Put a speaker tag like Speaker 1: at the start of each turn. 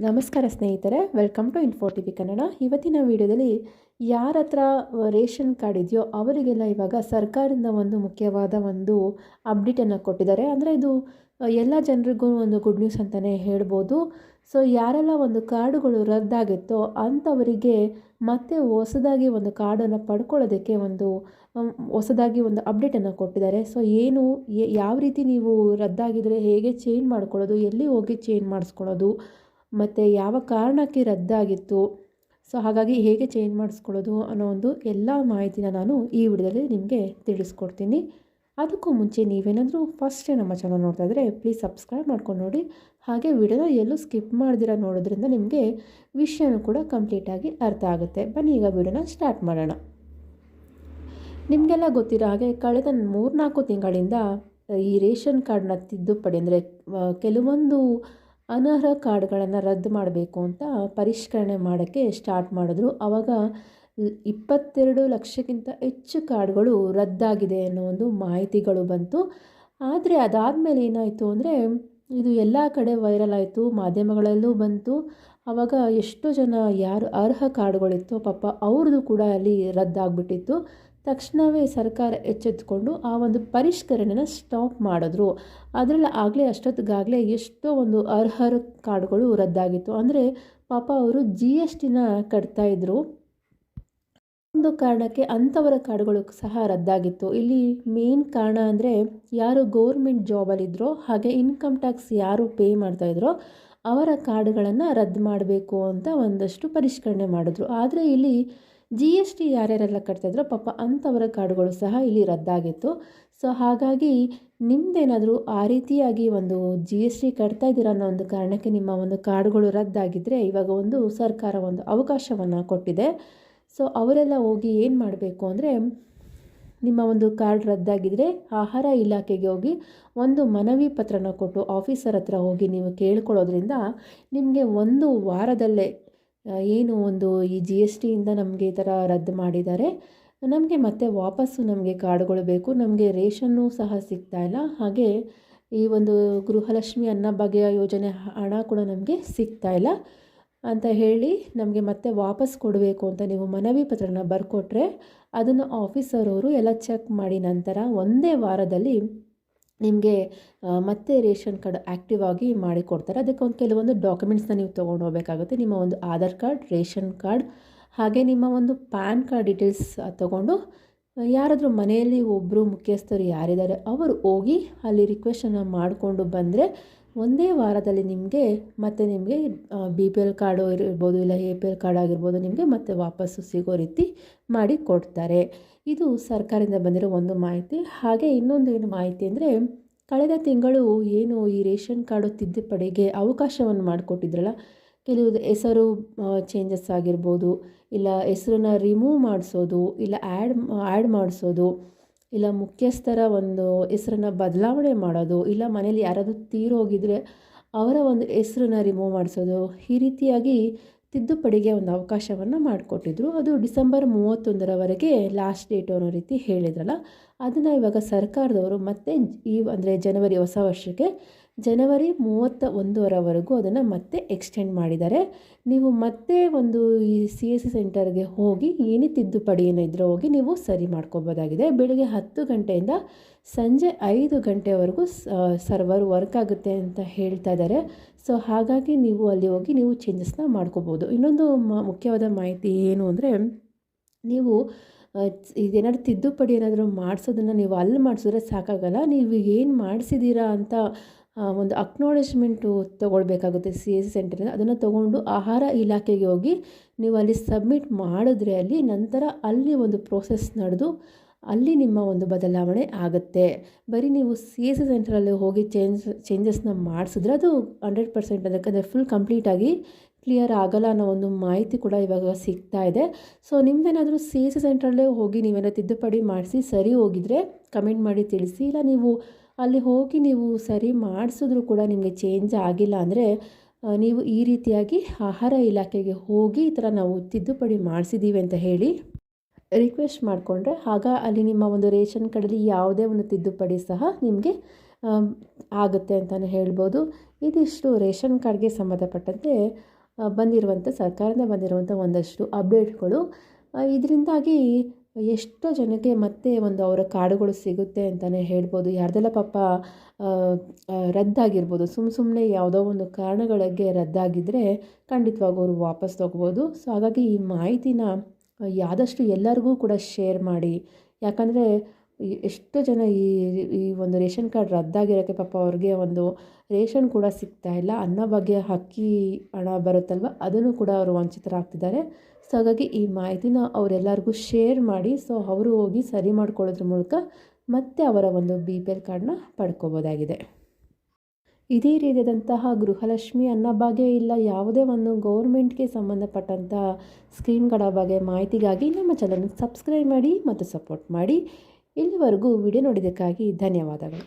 Speaker 1: ನಮಸ್ಕಾರ ಸ್ನೇಹಿತರೆ, welcome to info TV Kannada. ಇವತ್ತಿನ ವಿಡಿಯೋದಲ್ಲಿ ಯಾರ ಹತ್ರ ರೇಷನ್ ಕಾರ್ಡ್ ಇದೆಯೋ ಅವರಿಗೆಲ್ಲ ಇವಾಗ ಸರ್ಕಾರದಿಂದ ಒಂದು ಮುಖ್ಯವಾದ ಒಂದು ಅಪ್ಡೇಟನ್ನು ಕೊಟ್ಟಿದ್ದಾರೆ. ಅಂದರೆ ಇದು ಎಲ್ಲ ಜನರಿಗೂ ಒಂದು ಗುಡ್ ನ್ಯೂಸ್ ಅಂತಲೇ ಹೇಳ್ಬೋದು. ಸೊ ಯಾರೆಲ್ಲ ಒಂದು ಕಾರ್ಡುಗಳು ರದ್ದಾಗಿತ್ತೋ ಅಂಥವರಿಗೆ ಮತ್ತೆ ಹೊಸದಾಗಿ ಒಂದು ಕಾರ್ಡನ್ನು ಪಡ್ಕೊಳ್ಳೋದಕ್ಕೆ ಒಂದು ಹೊಸದಾಗಿ ಒಂದು ಅಪ್ಡೇಟನ್ನು ಕೊಟ್ಟಿದ್ದಾರೆ. ಸೊ ಏನು ಯಾವ ರೀತಿ ನೀವು ರದ್ದಾಗಿದ್ದರೆ ಹೇಗೆ ಚೇಂಜ್ ಮಾಡ್ಕೊಳ್ಳೋದು, ಎಲ್ಲಿ ಹೋಗಿ ಚೇಂಜ್ ಮಾಡಿಸ್ಕೊಳ್ಳೋದು, ಮತ್ತು ಯಾವ ಕಾರಣಕ್ಕೆ ರದ್ದಾಗಿತ್ತು, ಸೊ ಹಾಗಾಗಿ ಹೇಗೆ ಚೇಂಜ್ ಮಾಡಿಸ್ಕೊಳ್ಳೋದು ಅನ್ನೋ ಒಂದು ಎಲ್ಲ ಮಾಹಿತಿನ ನಾನು ಈ ವಿಡಿಯೋದಲ್ಲಿ ನಿಮಗೆ ತಿಳಿಸ್ಕೊಡ್ತೀನಿ. ಅದಕ್ಕೂ ಮುಂಚೆ ನೀವೇನಾದರೂ ಫಸ್ಟ್ ನಮ್ಮ ಚಾನಲ್ ನೋಡ್ತಾ ಇದ್ದರೆ ಪ್ಲೀಸ್ ಸಬ್ಸ್ಕ್ರೈಬ್ ಮಾಡ್ಕೊಂಡು ನೋಡಿ. ಹಾಗೆ ವಿಡಿಯೋನ ಎಲ್ಲೂ ಸ್ಕಿಪ್ ಮಾಡ್ದಿರ ನೋಡೋದ್ರಿಂದ ನಿಮಗೆ ವಿಷಯನೂ ಕೂಡ ಕಂಪ್ಲೀಟಾಗಿ ಅರ್ಥ ಆಗುತ್ತೆ. ಬನ್ನಿ ಈಗ ವಿಡಿಯೋನ ಸ್ಟಾರ್ಟ್ ಮಾಡೋಣ. ನಿಮಗೆಲ್ಲ ಗೊತ್ತಿರೋ ಹಾಗೆ ಕಳೆದ 3-4 ತಿಂಗಳಿಂದ ಈ ರೇಷನ್ ಕಾರ್ಡ್ನ ತಿದ್ದುಪಡಿ ಅಂದರೆ ಕೆಲವೊಂದು ಅನರ್ಹ ಕಾರ್ಡ್ಗಳನ್ನು ರದ್ದು ಮಾಡಬೇಕು ಅಂತ ಪರಿಷ್ಕರಣೆ ಮಾಡೋಕ್ಕೆ ಸ್ಟಾರ್ಟ್ ಮಾಡಿದ್ರು. ಆವಾಗ 22 ಲಕ್ಷಕ್ಕಿಂತ ಹೆಚ್ಚು ಕಾರ್ಡ್ಗಳು ರದ್ದಾಗಿದೆ ಅನ್ನೋ ಒಂದು ಮಾಹಿತಿಗಳು ಬಂತು. ಆದರೆ ಅದಾದಮೇಲೆ ಏನಾಯಿತು ಅಂದರೆ ಇದು ಎಲ್ಲ ಕಡೆ ವೈರಲ್ ಆಯಿತು, ಮಾಧ್ಯಮಗಳಲ್ಲೂ ಬಂತು. ಆವಾಗ ಎಷ್ಟೋ ಜನ ಯಾರು ಅರ್ಹ ಕಾರ್ಡ್ಗಳಿತ್ತು ಪಾಪ ಅವ್ರದ್ದು ಕೂಡ ಅಲ್ಲಿ ರದ್ದಾಗ್ಬಿಟ್ಟಿತ್ತು. ತಕ್ಷಣವೇ ಸರ್ಕಾರ ಎಚ್ಚೆತ್ತುಕೊಂಡು ಆ ಒಂದು ಪರಿಷ್ಕರಣೆನ ಸ್ಟಾಪ್ ಮಾಡಿದ್ರು. ಅದರಲ್ಲಿ ಅಷ್ಟೊತ್ತಿಗಾಗಲೇ ಎಷ್ಟೋ ಒಂದು ಅರ್ಹರ ಕಾರ್ಡ್ಗಳು ರದ್ದಾಗಿತ್ತು. ಅಂದರೆ ಪಾಪ ಅವರು GSTನ ಕಟ್ತಾಯಿದ್ರು. ಒಂದು ಕಾರಣಕ್ಕೆ ಅಂಥವರ ಕಾರ್ಡ್ಗಳು ಸಹ ರದ್ದಾಗಿತ್ತು. ಇಲ್ಲಿ ಮೇನ್ ಕಾರಣ ಅಂದರೆ ಯಾರು ಗೌರ್ಮೆಂಟ್ ಜಾಬಲ್ಲಿದ್ದರೋ ಹಾಗೆ ಇನ್ಕಮ್ ಟ್ಯಾಕ್ಸ್ ಯಾರು ಪೇ ಮಾಡ್ತಾಯಿದ್ರೋ ಅವರ ಕಾರ್ಡ್ಗಳನ್ನು ರದ್ದು ಮಾಡಬೇಕು ಅಂತ ಒಂದಷ್ಟು ಪರಿಷ್ಕರಣೆ ಮಾಡಿದ್ರು. ಆದರೆ ಇಲ್ಲಿ GST ಯಾರ್ಯಾರೆಲ್ಲ ಕಟ್ತಾಯಿದ್ರೋ ಪಾಪ ಅಂಥವರ ಕಾರ್ಡ್ಗಳು ಸಹ ಇಲ್ಲಿ ರದ್ದಾಗಿತ್ತು. ಸೊ ಹಾಗಾಗಿ ನಿಮ್ಮದೇನಾದರೂ ಆ ರೀತಿಯಾಗಿ ಒಂದು GST ಕಟ್ತಾ ಇದ್ದೀರಾ ಅನ್ನೋ ಒಂದು ಕಾರಣಕ್ಕೆ ನಿಮ್ಮ ಒಂದು ಕಾರ್ಡ್ಗಳು ರದ್ದಾಗಿದ್ದರೆ ಇವಾಗ ಒಂದು ಸರ್ಕಾರ ಒಂದು ಅವಕಾಶವನ್ನು ಕೊಟ್ಟಿದೆ. ಸೊ ಅವರೆಲ್ಲ ಹೋಗಿ ಏನು ಮಾಡಬೇಕು ಅಂದರೆ ನಿಮ್ಮ ಒಂದು ಕಾರ್ಡ್ ರದ್ದಾಗಿದ್ದರೆ ಆಹಾರ ಇಲಾಖೆಗೆ ಹೋಗಿ ಒಂದು ಮನವಿ ಪತ್ರನ ಕೊಟ್ಟು ಆಫೀಸರ್ ಹತ್ರ ಹೋಗಿ ನೀವು ಕೇಳ್ಕೊಳ್ಳೋದ್ರಿಂದ ನಿಮಗೆ 1 ವಾರದಲ್ಲೇ ಏನು ಒಂದು ಈ GSTಯಿಂದ ನಮಗೆ ಈ ಥರ ರದ್ದು ಮಾಡಿದ್ದಾರೆ, ನಮಗೆ ಮತ್ತೆ ವಾಪಸ್ಸು ನಮಗೆ ಕಾರ್ಡ್ಗಳು ಬೇಕು, ನಮಗೆ ರೇಷನ್ನು ಸಹ ಸಿಗ್ತಾಯಿಲ್ಲ, ಹಾಗೆ ಈ ಒಂದು ಗೃಹಲಕ್ಷ್ಮಿ ಅನ್ನಭಾಗ್ಯ ಯೋಜನೆ ಹಣ ಕೂಡ ನಮಗೆ ಸಿಗ್ತಾಯಿಲ್ಲ ಅಂತ ಹೇಳಿ ನಮಗೆ ಮತ್ತೆ ವಾಪಸ್ ಕೊಡಬೇಕು ಅಂತ ನೀವು ಮನವಿ ಪತ್ರನ ಬರ್ಕೊಟ್ರೆ ಅದನ್ನು ಆಫೀಸರ್ ಅವರು ಎಲ್ಲ ಚೆಕ್ ಮಾಡಿ ನಂತರ 1 ವಾರದಲ್ಲಿ ನಿಮಗೆ ಮತ್ತೆ ರೇಷನ್ ಕಾರ್ಡ್ ಆ್ಯಕ್ಟಿವ್ ಆಗಿ ಮಾಡಿಕೊಡ್ತಾರೆ. ಅದಕ್ಕೆ ಕೆಲವೊಂದು ಡಾಕ್ಯುಮೆಂಟ್ಸ್ನ ನೀವು ತೊಗೊಂಡು ಹೋಗಬೇಕಾಗುತ್ತೆ. ನಿಮ್ಮ ಒಂದು ಆಧಾರ್ ಕಾರ್ಡ್, ರೇಷನ್ ಕಾರ್ಡ್, ಹಾಗೆ ನಿಮ್ಮ ಒಂದು ಪ್ಯಾನ್ ಕಾರ್ಡ್ ಡೀಟೇಲ್ಸ್ ತೊಗೊಂಡು ಯಾರಾದರೂ ಮನೆಯಲ್ಲಿ ಒಬ್ಬರು ಮುಖ್ಯಸ್ಥರು ಯಾರಿದ್ದಾರೆ ಅವರು ಹೋಗಿ ಅಲ್ಲಿ ರಿಕ್ವೆಸ್ಟನ್ನು ಮಾಡಿಕೊಂಡು ಬಂದರೆ 1 ವಾರದಲ್ಲಿ ನಿಮಗೆ BPL ಕಾರ್ಡು ಇರ್ಬೋದು, ಇಲ್ಲ APL ಕಾರ್ಡ್ ಆಗಿರ್ಬೋದು, ನಿಮಗೆ ಮತ್ತೆ ವಾಪಸ್ಸು ಸಿಗೋ ರೀತಿ ಮಾಡಿ ಕೊಡ್ತಾರೆ. ಇದು ಸರ್ಕಾರದಿಂದ ಬಂದಿರೋ ಒಂದು ಮಾಹಿತಿ. ಹಾಗೆ ಇನ್ನೊಂದು ಏನು ಮಾಹಿತಿ ಅಂದರೆ ಕಳೆದ ತಿಂಗಳು ಏನು ಈ ರೇಷನ್ ಕಾರ್ಡು ತಿದ್ದುಪಡಿಗೆ ಅವಕಾಶವನ್ನು ಮಾಡಿಕೊಟ್ಟಿದ್ರಲ್ಲ, ಕೆಲವು ಹೆಸರು ಚೇಂಜಸ್ ಆಗಿರ್ಬೋದು, ಇಲ್ಲ ಹೆಸರನ್ನ ರಿಮೂವ್ ಮಾಡಿಸೋದು, ಇಲ್ಲ ಆ್ಯಡ್ ಮಾಡಿಸೋದು, ಇಲ್ಲ ಮುಖ್ಯಸ್ಥರ ಒಂದು ಹೆಸರನ್ನ ಬದಲಾವಣೆ ಮಾಡೋದು, ಇಲ್ಲ ಮನೇಲಿ ಯಾರಾದರೂ ತೀರೋಗಿದ್ರೆ ಅವರ ಒಂದು ಹೆಸರನ್ನ ರಿಮೂವ್ ಮಾಡಿಸೋದು, ಈ ರೀತಿಯಾಗಿ ತಿದ್ದುಪಡಿಗೆ ಒಂದು ಅವಕಾಶವನ್ನು ಮಾಡಿಕೊಟ್ಟಿದ್ರು. ಅದು ಡಿಸೆಂಬರ್ 31ರವರೆಗೆ ಲಾಸ್ಟ್ ಡೇಟ್ ಅನ್ನೋ ರೀತಿ ಹೇಳಿದ್ರಲ್ಲ, ಅದನ್ನು ಇವಾಗ ಸರ್ಕಾರದವರು ಮತ್ತೆ ಅಂದರೆ ಜನವರಿ ಹೊಸ ವರ್ಷಕ್ಕೆ ಜನವರಿ 31ರವರೆಗೂ ಅದನ್ನು ಮತ್ತೆ ಎಕ್ಸ್ಟೆಂಡ್ ಮಾಡಿದ್ದಾರೆ. ನೀವು ಮತ್ತೆ ಒಂದು ಈ CSC ಸೆಂಟರ್ಗೆ ಹೋಗಿ ಏನೇ ತಿದ್ದುಪಡಿ ಏನಿದ್ರೂ ಹೋಗಿ ನೀವು ಸರಿ ಮಾಡ್ಕೋಬೋದಾಗಿದೆ. ಬೆಳಗ್ಗೆ 10 ಗಂಟೆಯಿಂದ ಸಂಜೆ 5 ಗಂಟೆವರೆಗೂ ಸರ್ವರ್ ವರ್ಕ್ ಆಗುತ್ತೆ ಅಂತ ಹೇಳ್ತಾ ಇದ್ದಾರೆ. ಸೊ ಹಾಗಾಗಿ ನೀವು ಅಲ್ಲಿ ಹೋಗಿ ನೀವು ಚೇಂಜಸ್ನ ಮಾಡ್ಕೋಬೋದು. ಇನ್ನೊಂದು ಮುಖ್ಯವಾದ ಮಾಹಿತಿ ಏನು ಅಂದರೆ ನೀವು ಇದೇನಾದ್ರು ತಿದ್ದುಪಡಿ ಏನಾದರೂ ಮಾಡಿಸೋದನ್ನು ನೀವು ಅಲ್ಲಿ ಮಾಡಿಸಿದ್ರೆ ಸಾಕಾಗಲ್ಲ. ನೀವು ಏನು ಮಾಡಿಸಿದ್ದೀರಾ ಅಂತ ಒಂದು ಅಕ್ನಾಲೇಜ್ಮೆಂಟು ತೊಗೊಳ್ಬೇಕಾಗುತ್ತೆ CSC ಸೆಂಟರಿಂದ. ಅದನ್ನು ತೊಗೊಂಡು ಆಹಾರ ಇಲಾಖೆಗೆ ಹೋಗಿ ನೀವು ಅಲ್ಲಿ ಸಬ್ಮಿಟ್ ಮಾಡಿದ್ರೆ ನಂತರ ಅಲ್ಲಿ ಒಂದು ಪ್ರೋಸೆಸ್ ನಡೆದು ಅಲ್ಲಿ ನಿಮ್ಮ ಒಂದು ಬದಲಾವಣೆ ಆಗುತ್ತೆ. ಬರೀ ನೀವು CSC ಸೆಂಟರಲ್ಲಿ ಹೋಗಿ ಚೇಂಜಸ್ನ ಮಾಡಿಸಿದ್ರೆ ಅದು 100% ಅದಕ್ಕೆ ಫುಲ್ ಕಂಪ್ಲೀಟಾಗಿ ಕ್ಲಿಯರ್ ಆಗಲ್ಲ ಅನ್ನೋ ಒಂದು ಮಾಹಿತಿ ಕೂಡ ಇವಾಗ ಸಿಗ್ತಾ ಇದೆ. ಸೊ ನಿಮ್ಮದೇನಾದರೂ CSC ಸೆಂಟ್ರಲ್ಲೇ ಹೋಗಿ ನೀವೇನೋ ತಿದ್ದುಪಡಿ ಮಾಡಿಸಿ ಸರಿ ಹೋಗಿದ್ರೆ ಕಮೆಂಟ್ ಮಾಡಿ ತಿಳಿಸಿ. ಇಲ್ಲ ನೀವು ಅಲ್ಲಿ ಹೋಗಿ ನೀವು ಸರಿ ಮಾಡಿಸಿದ್ರೂ ಕೂಡ ನಿಮಗೆ ಚೇಂಜ್ ಆಗಿಲ್ಲ ಅಂದರೆ ನೀವು ಈ ರೀತಿಯಾಗಿ ಆಹಾರ ಇಲಾಖೆಗೆ ಹೋಗಿ ಈ ಥರ ನಾವು ತಿದ್ದುಪಡಿ ಮಾಡಿಸಿದ್ದೀವಿ ಅಂತ ಹೇಳಿ ರಿಕ್ವೆಸ್ಟ್ ಮಾಡಿಕೊಂಡ್ರೆ ಆಗ ಅಲ್ಲಿ ನಿಮ್ಮ ಒಂದು ರೇಷನ್ ಕಾರ್ಡಲ್ಲಿ ಯಾವುದೇ ಒಂದು ತಿದ್ದುಪಡಿ ಸಹ ನಿಮಗೆ ಆಗುತ್ತೆ ಅಂತಲೇ ಹೇಳ್ಬೋದು. ಇದಿಷ್ಟು ರೇಷನ್ ಕಾರ್ಡ್ಗೆ ಸಂಬಂಧಪಟ್ಟಂತೆ ಬಂದಿರುವಂಥ ಸರ್ಕಾರದಿಂದ ಬಂದಿರುವಂಥ ಒಂದಷ್ಟು ಅಪ್ಡೇಟ್ಗಳು. ಇದರಿಂದಾಗಿ ಎಷ್ಟೋ ಜನಕ್ಕೆ ಮತ್ತೆ ಒಂದು ಅವರ ಕಾರ್ಡುಗಳು ಸಿಗುತ್ತೆ ಅಂತಲೇ ಹೇಳ್ಬೋದು. ಯಾರ್ದೆಲ್ಲ ಪಾಪ ರದ್ದಾಗಿರ್ಬೋದು, ಸುಮ್ಮನೆ ಯಾವುದೋ ಒಂದು ಕಾರಣಗಳಿಗೆ ರದ್ದಾಗಿದ್ದರೆ ಖಂಡಿತವಾಗೂ ಅವರು ವಾಪಸ್ ತೊಗೋಬೋದು. ಸೊ ಹಾಗಾಗಿ ಈ ಮಾಹಿತಿನ ಆದಷ್ಟು ಎಲ್ಲರಿಗೂ ಕೂಡ ಶೇರ್ ಮಾಡಿ. ಯಾಕಂದರೆ ಎಷ್ಟೋ ಜನ ಈ ಈ ಒಂದು ರೇಷನ್ ಕಾರ್ಡ್ ರದ್ದಾಗಿರೋಕ್ಕೆ ಪಾಪ ಅವ್ರಿಗೆ ಒಂದು ರೇಷನ್ ಕೂಡ ಸಿಗ್ತಾ ಇಲ್ಲ. ಅನ್ನಭಾಗ್ಯ ಅಕ್ಕಿ ಹಣ ಬರುತ್ತಲ್ವ, ಅದನ್ನು ಕೂಡ ಅವರು ವಂಚಿತರಾಗ್ತಿದ್ದಾರೆ. ಸೊ ಹಾಗಾಗಿ ಈ ಮಾಹಿತಿನ ಅವರೆಲ್ಲರಿಗೂ ಶೇರ್ ಮಾಡಿ. ಸೊ ಅವರು ಹೋಗಿ ಸರಿ ಮಾಡ್ಕೊಳ್ಳೋದ್ರ ಮೂಲಕ ಮತ್ತೆ ಅವರ ಒಂದು BPL ಕಾರ್ಡನ್ನ ಪಡ್ಕೋಬೋದಾಗಿದೆ. ಇದೇ ರೀತಿಯಾದಂತಹ ಗೃಹಲಕ್ಷ್ಮಿ, ಅನ್ನಭಾಗ್ಯ ಇಲ್ಲ ಯಾವುದೇ ಒಂದು ಗೌರ್ಮೆಂಟ್ಗೆ ಸಂಬಂಧಪಟ್ಟಂಥ ಸ್ಕೀಮ್ಗಳ ಬಗ್ಗೆ ಮಾಹಿತಿಗಾಗಿ ನಮ್ಮ ಚಾನಲ್ನ ಸಬ್ಸ್ಕ್ರೈಬ್ ಮಾಡಿ ಮತ್ತು ಸಪೋರ್ಟ್ ಮಾಡಿ. ಇಲ್ಲಿವರೆಗೂ ವಿಡಿಯೋ ನೋಡಿದ್ದಕ್ಕಾಗಿ ಧನ್ಯವಾದಗಳು.